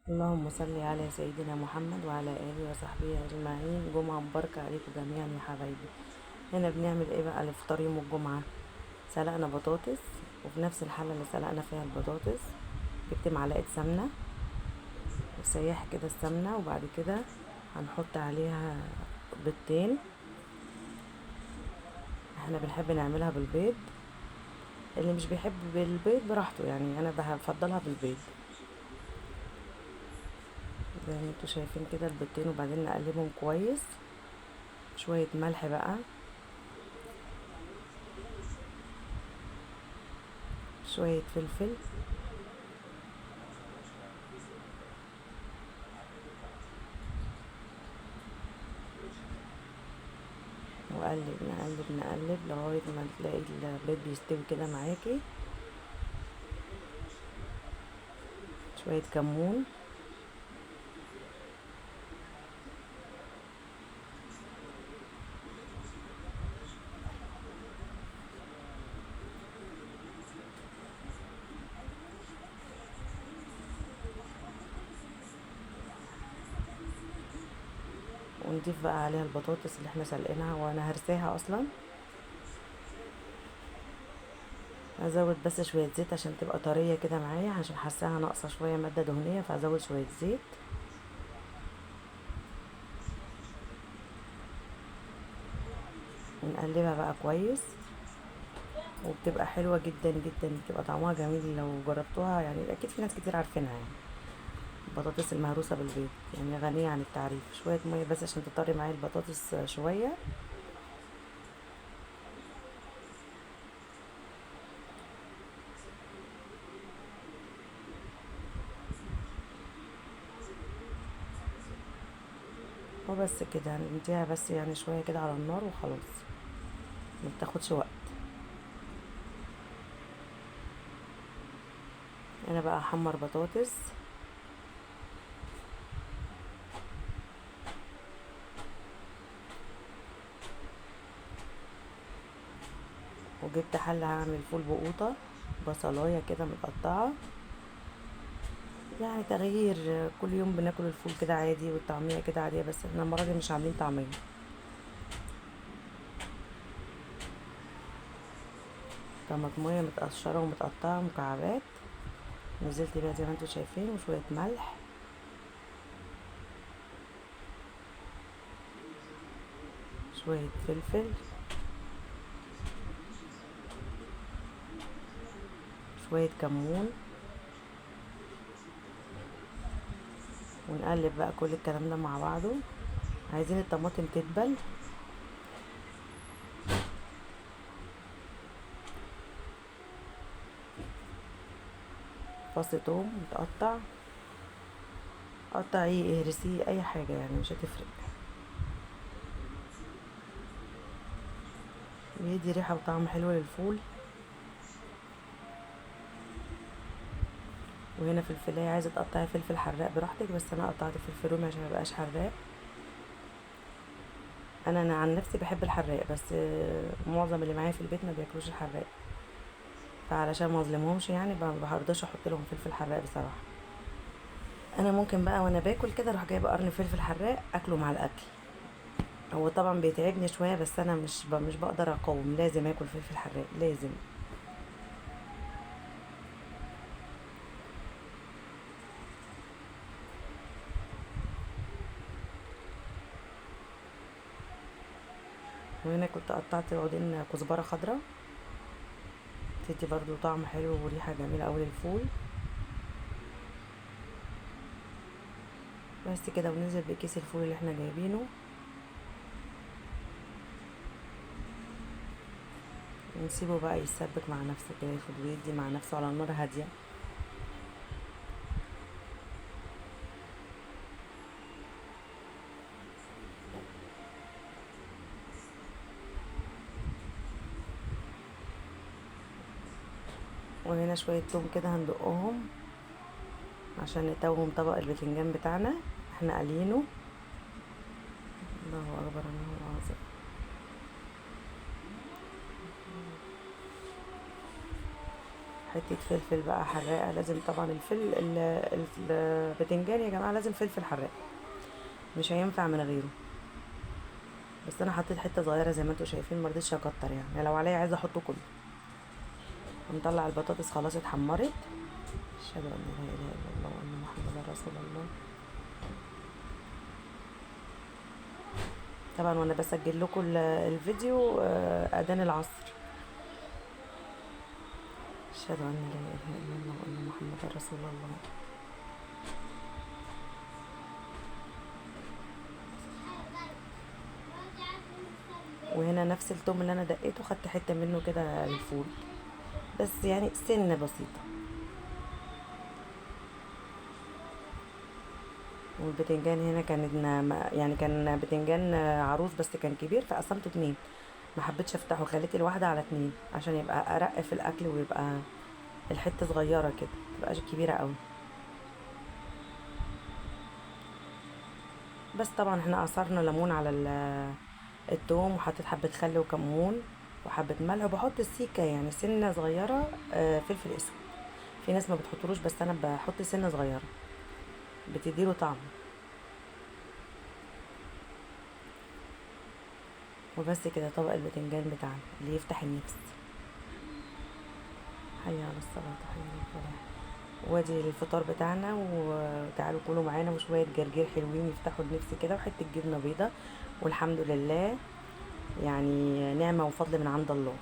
اللهم صل على سيدنا محمد وعلى آله وصحبه أجمعين. جمعة مباركة عليكم جميعا يا حبايبي. هنا بنعمل ايه بقى لفطار يوم الجمعة؟ سلقنا بطاطس، وفي نفس الحلة اللي سلقنا فيها البطاطس جبت معلقة سمنة وسيح كده السمنة، وبعد كده هنحط عليها بيضتين. احنا بنحب نعملها بالبيض، اللي مش بيحب بالبيض براحته، يعني انا بفضلها بالبيض زي ما انتوا شايفين كده البيضتين. وبعدين نقلبهم كويس، شوية ملح بقى، شوية فلفل، وقلب نقلب نقلب لغاية ما تلاقي البيض بيستوي كده معاكي. شوية كمون، ونضيف بقى عليها البطاطس اللي احنا سلقينها، وانا هرساها اصلا. هزود بس شوية زيت عشان تبقى طرية كده معايا، عشان حاساها ناقصة شوية مادة دهنية، فهزود شوية زيت. ونقلبها بقى كويس، وبتبقى حلوة جدا جدا، بتبقى طعمها جميل لو جربتوها. يعني اكيد في ناس كتير عارفينها يعني. البطاطس المهروسة بالبيض يعني غنية عن التعريف. شوية مية بس عشان تطري معايا البطاطس شوية. وبس كده نديها بس يعني شوية كده على النار وخلاص، ما بتاخدش وقت. انا بقى احمر بطاطس، وجبت حلة هعمل فول بقوطة، بصلاية كده متقطعة. يعني تغيير، كل يوم بناكل الفول كده عادي والطعمية كده عادية، بس احنا المرة دي مش عاملين طعمية. طماطمية متقشرة ومتقطعة مكعبات، نزلت بيها زي ما انتوا شايفين، وشوية ملح، شوية فلفل، شوية كمون. ونقلب بقى كل الكلام ده مع بعضه. عايزين الطماطم تدبل، فص توم متقطع، قطعيه اهرسيه اي حاجة يعني مش هتفرق، بيدي ريحة وطعم حلو للفول. وهنا في الفلاية عايزة تقطعي فلفل حراق براحتك، بس انا قطعت فلفل رومي عشان ميبقاش حراق. انا عن نفسي بحب الحراق، بس معظم اللي معايا في البيت ما بياكلوش الحراق، فعلشان ما اظلمهمش يعني ما برضاش احط لهم فلفل حراق بصراحة. انا ممكن بقى وانا باكل كده اروح جايبه قرن فلفل حراق اكله مع الاكل. هو طبعا بيتعبني شويه، بس انا مش بقدر اقاوم، لازم اكل فلفل حراق لازم. وهنا كنت قطعت عودين كزبره خضراء، تدي برضو طعم حلو وريحه جميله قوي للفول. بس كده، وننزل بكيس الفول اللي احنا جايبينه، ونسيبه بقى يتسبك مع نفسه كده، ياخد ويدي مع نفسه على نار هاديه. وهنا شويه توم كده هندقهم عشان نتوهم طبق الباذنجان بتاعنا، احنا قالينه. الله اكبر، الله اعظم. حتة فلفل بقى حراقة، لازم طبعا البتنجان يا جماعة لازم فلفل حراق، مش هينفع من غيره. بس انا حطيت حتة صغيرة زي ما انتوا شايفين، مرضتش اكتر يعني لو عليا عايزة احطه كله. ونطلع البطاطس خلاص اتحمرت. اشهد ان لا اله الا الله وان محمدا رسول الله. طبعا وانا بسجل لكم الفيديو اذان العصر. اشهد ان لا اله الا الله وان محمدا رسول الله. وهنا نفس التوم اللي انا دقيته خدت حته منه كده للفول، بس يعني سنه بسيطه. والبتنجان هنا يعني كان بتنجان عروس بس كان كبير فقسمته اتنين، ما حبيتش افتحه، خليت الواحده على اتنين عشان يبقى ارق في الاكل، ويبقى الحته صغيره كده متبقاش كبيره قوي. بس طبعا احنا عصرنا ليمون على التوم، وحطيت حبه خل وكمون وحبه ملح، وبحط السيكه يعني سنه صغيره فلفل اسود. في ناس ما بتحطلوش بس انا بحط سنه صغيره بتديله طعم. وبس كده طبق البتنجان بتاعنا اللي يفتح النفس. حي على الصلاة، حي على الفلاح. وادي الفطار بتاعنا، وتعالوا كلوا معانا، وشوية جرجير حلوين يفتحوا النفس كده، وحتة جبنة بيضة، والحمد لله يعني نعمة وفضل من عند الله.